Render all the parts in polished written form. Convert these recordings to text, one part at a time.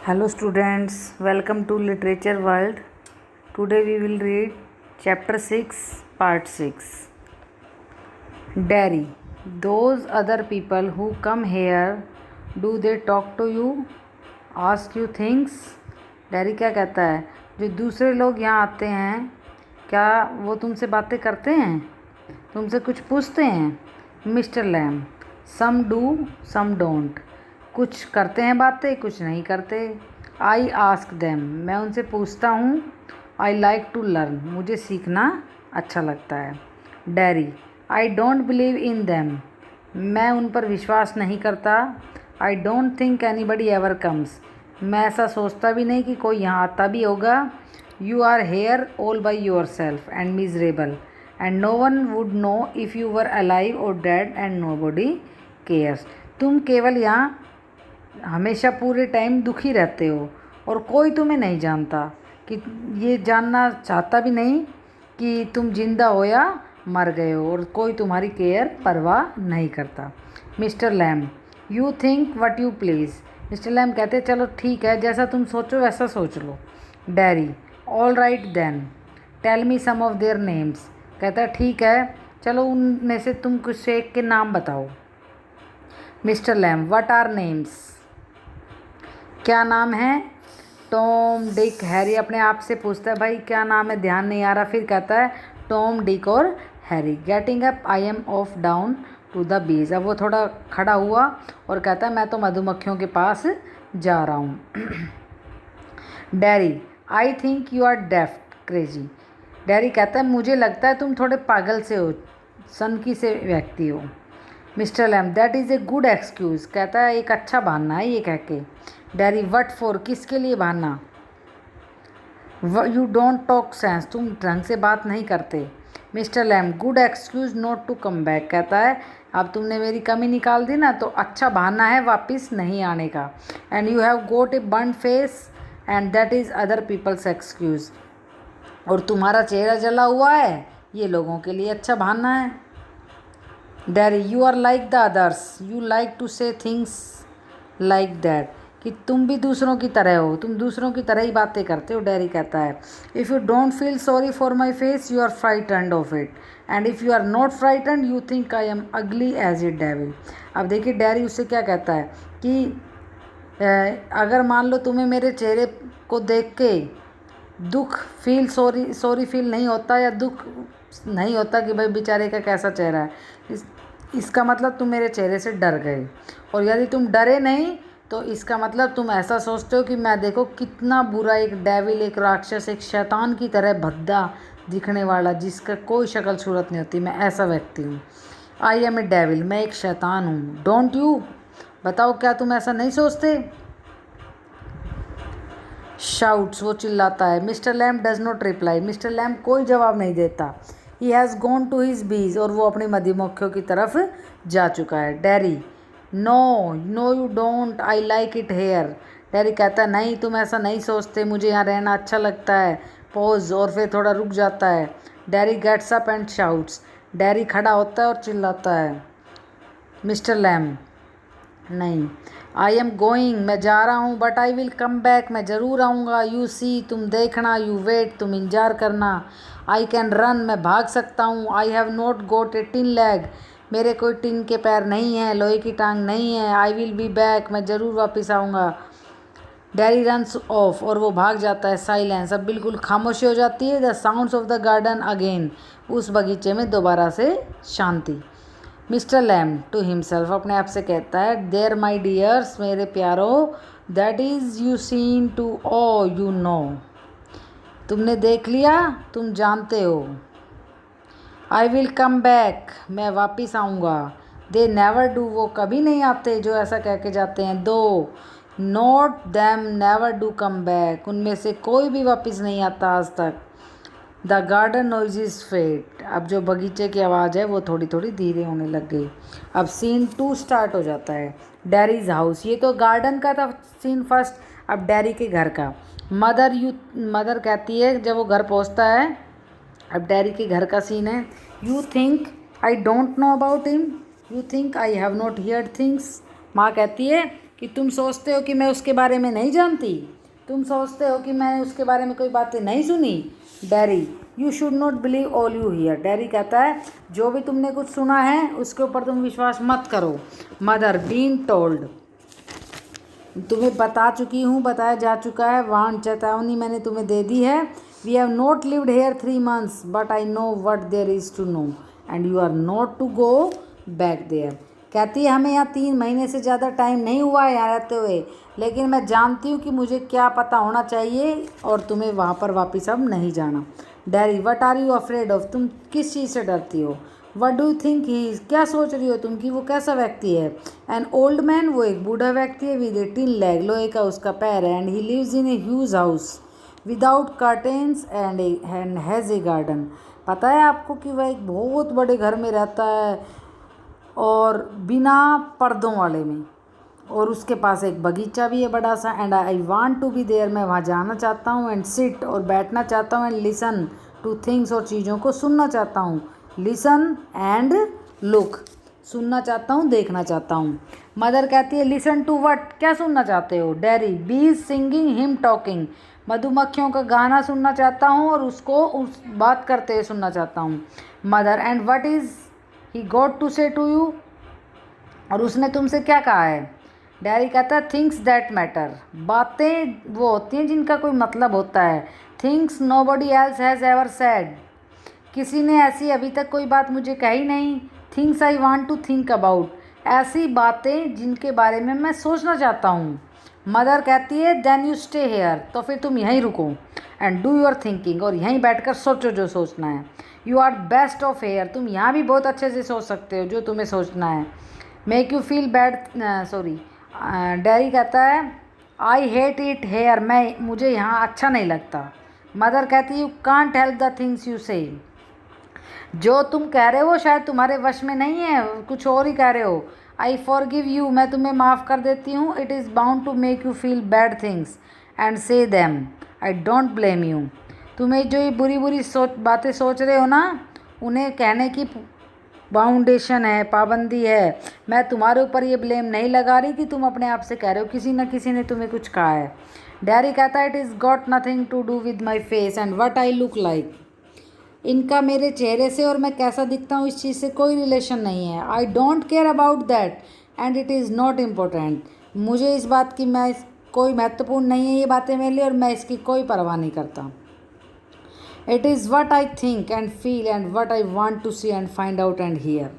Hello students, welcome to Literature World. Today we will read chapter 6 part 6. Dairy. Those other people who come here, do they talk to you? Ask you things? Dairy क्या कहता है, जो दूसरे लोग यहाँ आते हैं क्या वो तुमसे बातें करते हैं, तुमसे कुछ पूछते हैं? Mister Lamb. Some do some don't. कुछ करते हैं बातें, कुछ नहीं करते. I ask them. मैं उनसे पूछता हूँ. I like to learn. मुझे सीखना अच्छा लगता है. Derry. I don't believe in them. मैं उन पर विश्वास नहीं करता. I don't think anybody ever comes. मैं ऐसा सोचता भी नहीं कि कोई यहाँ आता भी होगा. You are here all by yourself and miserable and no one would know if you were alive or dead and nobody cares. तुम केवल यहाँ हमेशा पूरे टाइम दुखी रहते हो और कोई तुम्हें नहीं जानता, कि ये जानना चाहता भी नहीं कि तुम जिंदा हो या मर गए हो, और कोई तुम्हारी केयर परवाह नहीं करता. Mister Lamb. You think what you please. Mister Lamb कहते चलो ठीक है, जैसा तुम सोचो वैसा सोच लो. Derry. All right then tell me some of their names. कहता ठीक है, चलो उनमें से तुम कुछ एक के नाम बताओ. Mister Lamb. What are names. क्या नाम है? Tom, Dick, Harry. अपने आप से पूछता है भाई क्या नाम है, ध्यान नहीं आ रहा. फिर कहता है टॉम, डिक और Harry. Getting up I am off down to the bees. अब वो थोड़ा खड़ा हुआ और कहता है मैं तो मधुमक्खियों के पास जा रहा हूँ. Derry. I think you are daft crazy. Derry कहता है मुझे लगता है तुम थोड़े पागल से हो, सनकी से व्यक्ति हो. Mister Lamb. That is a good excuse. कहता है एक अच्छा बहाना है ये कह के. डैरी. What for. किसके लिए बहाना? You don't talk sense. तुम ढंग से बात नहीं करते. Mister Lamb. Good excuse not to come back. कहता है अब तुमने मेरी कमी निकाल दी ना, तो अच्छा बहाना है वापस नहीं आने का. And you have got a burn face and that is other people's excuse. और तुम्हारा चेहरा जला हुआ है, ये लोगों के लिए अच्छा बहाना है. Derry. You are like the others. You like to say things like that. कि तुम भी दूसरों की तरह हो, तुम दूसरों की तरह ही बातें करते हो. डैरी कहता है if you don't feel sorry for my face you are frightened of it and if you are not frightened you think I am ugly as a devil. अब देखिए डैरी उससे क्या कहता है कि अगर मान लो तुम्हें मेरे चेहरे को देख के दुख फील सॉरी फील नहीं होता, या दुख नहीं होता कि भाई बेचारे का कैसा चेहरा है, इसका मतलब तुम मेरे चेहरे से डर गए. और यदि तुम डरे नहीं तो इसका मतलब तुम ऐसा सोचते हो कि मैं देखो कितना बुरा, एक डेविल, एक राक्षस, एक शैतान की तरह भद्दा दिखने वाला, जिसका कोई शक्ल सूरत नहीं होती, मैं ऐसा व्यक्ति हूँ. I am a devil. मैं एक शैतान हूँ. Don't you. बताओ क्या तुम ऐसा नहीं सोचते? शाउट्स. वो चिल्लाता है. Mister Lamb does not reply. Mister Lamb कोई जवाब नहीं देता. He has gone to his bees. और वो अपनी मधुमक्खियों की तरफ जा चुका है. Derry. No no you don't. I like it here. Derry कहता है नहीं तुम ऐसा नहीं सोचते, मुझे यहाँ रहना अच्छा लगता है. पॉज. और फिर थोड़ा रुक जाता है. Derry gets up and shouts. Derry खड़ा होता है और चिल्लाता है. Mister Lamb. नहीं. I am going. मैं जा रहा हूँ. But I will come back. मैं ज़रूर आऊँगा. You see. तुम देखना. You wait. तुम इंतजार करना. I can run. मैं भाग सकता हूँ. I have not got a tin leg. मेरे कोई टिन के पैर नहीं हैं, लोहे की टांग नहीं है. I will be back. मैं ज़रूर वापस आऊँगा. Dairy runs off. और वो भाग जाता है. साइलेंस. अब बिल्कुल खामोशी हो जाती है. The sounds of the garden again. उस बगीचे में दोबारा से शांति. Mister Lamb to himself. अपने आप से कहता है देयर माई डियर्स. मेरे प्यारो. That is you seen to oh you know. तुमने देख लिया, तुम जानते हो. I will come back. मैं वापस आऊँगा. They never do. वो कभी नहीं आते जो ऐसा कह के जाते हैं. Though not them never do come back. उनमें से कोई भी वापस नहीं आता आज तक. The garden noise is fade. अब जो बगीचे की आवाज़ है वो थोड़ी थोड़ी धीरे होने लग गई. अब सीन 2 स्टार्ट हो जाता है. डैरीज हाउस. ये तो गार्डन का था सीन फर्स्ट. अब डैरी के घर का. मदर कहती है जब वो घर पहुंचता है. अब डैरी के घर का सीन है. You think I don't know about him. You think I have not heard things. माँ कहती है कि तुम सोचते हो कि मैं उसके बारे में नहीं जानती, तुम सोचते हो कि मैंने उसके बारे में कोई बातें नहीं सुनी। Dairy, you should not believe all you here. Dairy कहता है जो भी तुमने कुछ सुना है उसके ऊपर तुम विश्वास मत करो। मदर, बीन टोल्ड, तुम्हें बता चुकी हूँ, बताया जा चुका है। वार्न, चेतावनी मैंने तुम्हें दे दी है। We have not lived here 3 months but I know what there is to know and you are not to go back there. कहती है हमें यहाँ 3 महीने से ज़्यादा टाइम नहीं हुआ है यहाँ रहते हुए, लेकिन मैं जानती हूँ कि मुझे क्या पता होना चाहिए और तुम्हें वहाँ पर वापस अब नहीं जाना। Derry, what are you afraid of, तुम किस चीज़ से डरती हो। What do you think he, क्या सोच रही हो तुम कि वो कैसा व्यक्ति है। एन ओल्ड मैन, वो एक बूढ़ा व्यक्ति है। विद ए टिन लेग, लोहे का उसका पैर है। And he lives in a huge house without curtains and has a garden. पता है आपको कि वह एक बहुत बड़े घर में रहता है और बिना पर्दों वाले में, और उसके पास एक बगीचा भी है बड़ा सा। And I want to be there, मैं वहाँ जाना चाहता हूँ। एंड सिट, और बैठना चाहता हूँ। एंड लिसन टू थिंग्स, और चीज़ों को सुनना चाहता हूँ। लिसन एंड लुक, सुनना चाहता हूँ, देखना चाहता हूँ। मदर कहती है लिसन टू वट, क्या सुनना चाहते हो। डैरी, बीज सिंगिंग हिम टॉकिंग, मधुमक्खियों का गाना सुनना चाहता हूँ और उसको उस बात करते हुए सुनना चाहता हूँ। Mother, and what is he got to say to you, और उसने तुमसे क्या कहा है। डैरी कहता है थिंग्स दैट मैटर, बातें वो होती हैं जिनका कोई मतलब होता है। Things nobody else has ever said, किसी ने ऐसी अभी तक कोई बात मुझे कही नहीं। Things I want to think about, ऐसी बातें जिनके बारे में मैं सोचना चाहता हूँ। मदर कहती है देन यू स्टे हेयर, तो फिर तुम यहीं रुको। एंड डू योर थिंकिंग, और यहीं बैठकर सोचो जो सोचना है। You are best off here, तुम यहाँ भी बहुत अच्छे से सोच सकते हो जो तुम्हें सोचना है। Make you feel bad, sorry, dairy कहता है आई हेट इट हेयर, मुझे यहाँ अच्छा नहीं लगता। मदर कहती है you can't help the things you से, जो तुम कह रहे हो शायद तुम्हारे वश में नहीं है, कुछ और ही कह रहे हो। आई फॉरगिव यू, मैं तुम्हें माफ़ कर देती हूँ। It is bound to make you feel bad things and say them, I don't blame you. तुम्हें जो ये बुरी बुरी बातें सोच रहे हो ना, उन्हें कहने की बाउंडेशन है, पाबंदी है। मैं तुम्हारे ऊपर ये ब्लेम नहीं लगा रही कि तुम अपने आप से कह रहे हो, किसी न किसी ने तुम्हें कुछ कहा है। डैरी कहता है it is got nothing to do with my face and what I look like, इनका मेरे चेहरे से और मैं कैसा दिखता हूँ इस चीज़ से कोई रिलेशन नहीं है। I don't care about that and it is not important, मुझे इस बात की कोई महत्वपूर्ण नहीं है ये बातें मेरे लिए, और मैं इसकी कोई परवाह नहीं करता। It is what I think and feel and what I want to see and find out and hear.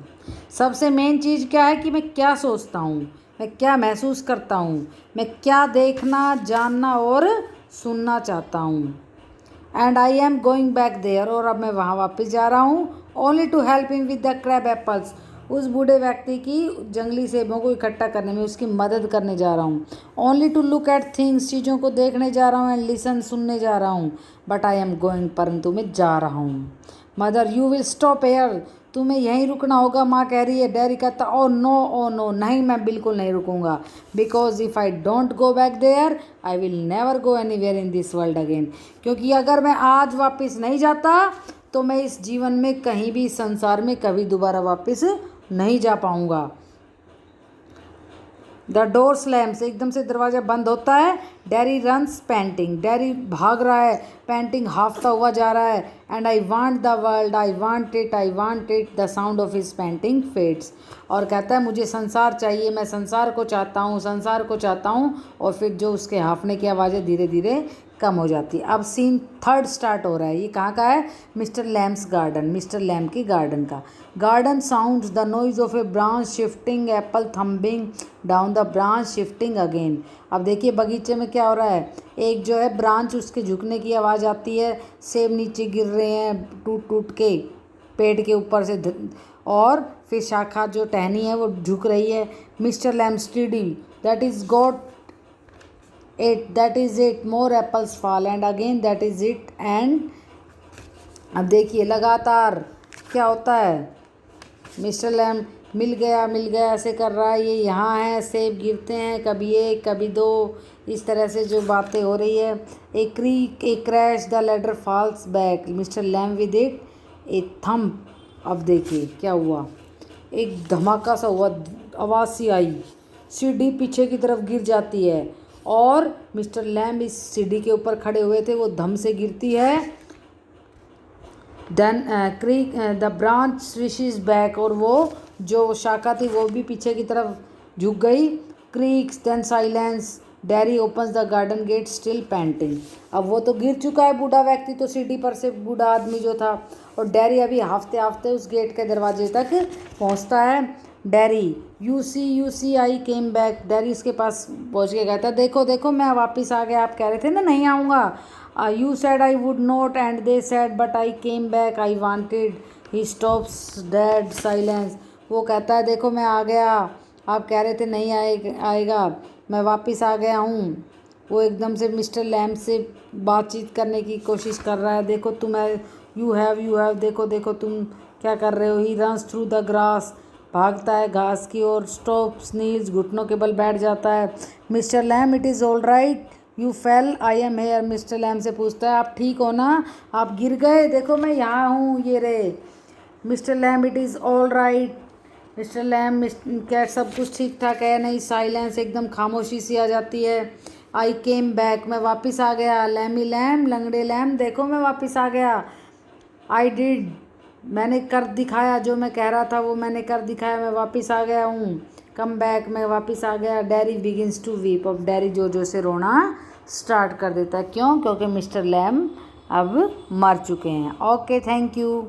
सबसे मेन चीज़ क्या है कि मैं क्या सोचता हूँ, मैं क्या महसूस करता हूँ, मैं क्या देखना, जानना और सुनना चाहता हूँ। And I am going back there, और अब मैं वहाँ वापस जा रहा हूँ। Only to help him with the crab apples, उस बूढ़े व्यक्ति की जंगली सेबों को इकट्ठा करने में उसकी मदद करने जा रहा हूँ। Only to look at things, चीज़ों को देखने जा रहा हूँ। एंड लिसन, सुनने जा रहा हूँ। बट आई एम गोइंग, परंतु मैं जा रहा हूँ। Mother, you will stop hair, तुम्हें यहीं रुकना होगा, माँ कह रही है। डैरी कहता ओ नो, नहीं, मैं बिल्कुल नहीं रुकूंगा। Because if I don't go back there I will never go anywhere in this world again, क्योंकि अगर मैं आज वापस नहीं जाता तो मैं इस जीवन में कहीं भी, इस संसार में कभी दोबारा वापस नहीं जा पाऊंगा। द डोर स्लैम्स, एकदम से दरवाज़ा बंद होता है। डैरी रन्स पैंटिंग, डैरी भाग रहा है, पैंटिंग, हाफता हुआ जा रहा है। And I want the world, I want it, the sound of his painting fades, और कहता है मुझे संसार चाहिए, मैं संसार को चाहता हूँ, और फिर जो उसके हाफने की आवाज़ें धीरे धीरे कम हो जाती है। अब सीन 3 स्टार्ट हो रहा है। ये कहाँ का है? Mister Lamb's garden, mister Lamb की गार्डन का। Garden sounds the noise of a branch shifting, apple thumping down the branch shifting again. अब देखिए बगीचे में क्या हो रहा है, एक जो है ब्रांच, उसके झुकने की आवाज़ आती है, सेब नीचे गिर रहे हैं टूट टूट के पेड़ के ऊपर से, और फिर शाखा जो टहनी है वो झुक रही है। Mister lamp study, that is it, more apples fall and again that is it and. अब देखिए लगातार क्या होता है, मिस्टर लैम्प मिल गया ऐसे कर रहा है, ये यहाँ है, सेब गिरते हैं, कभी 1 कभी 2, इस तरह से जो बातें हो रही है। A creak, a crash, the ladder falls back, mister Lamb with it a thump. अब देखिए क्या हुआ, एक धमाका सा हुआ, आवाज़ सी आई, सीढ़ी पीछे की तरफ गिर जाती है और मिस्टर लैम्ब इस सीढ़ी के ऊपर खड़े हुए थे, वो धम से गिरती है। Then creak the branch swishes back, और वो जो शाखा थी वो भी पीछे की तरफ झुक गई। Creaks then silence, Derry opens the garden gate still panting. अब वो तो गिर चुका है बूढ़ा व्यक्ति, तो सीढ़ी पर से बूढ़ा आदमी जो था, और डैरी अभी हाफते हाफते उस गेट के दरवाजे तक पहुंचता है। Derry you see I came back, Derry इसके पास पहुंच के कहता है देखो देखो मैं वापस आ गया, आप कह रहे थे ना नहीं आऊँगा। You said I would not and they said but I came back, I wanted. He stops dead silence, वो कहता है देखो मैं आ गया, आप कह रहे थे नहीं आएगा, मैं वापस आ गया हूँ। वो एकदम से मिस्टर लैम्ब से बातचीत करने की कोशिश कर रहा है, देखो तुम यू हैव देखो देखो तुम क्या कर रहे हो। He runs through the grass, भागता है घास की ओर। स्टॉप स्नील्स, घुटनों के बल बैठ जाता है। Mister lamb it is all right you fail I am here, mister lamb से पूछता है आप ठीक हो ना, आप गिर गए, देखो मैं यहाँ हूँ, ये रहे। Mister lamb it is all right, mister lamb क्या सब कुछ ठीक ठाक है? नहीं, साइलेंस, एकदम खामोशी सी आ जाती है। आई केम बैक, मैं वापस आ गया। लैमी लैम्ब, लंगड़े लैम्ब, देखो मैं वापस आ गया। आई डिड, मैंने कर दिखाया, जो मैं कह रहा था वो मैंने कर दिखाया, मैं वापस आ गया हूँ। कम बैक, मैं वापस आ गया। डैरी बिगिंस टू वीप, अब डैरी जोर जोर से रोना स्टार्ट कर देता है। क्यों? क्योंकि मिस्टर लैम्ब अब मर चुके हैं। Okay, thank you.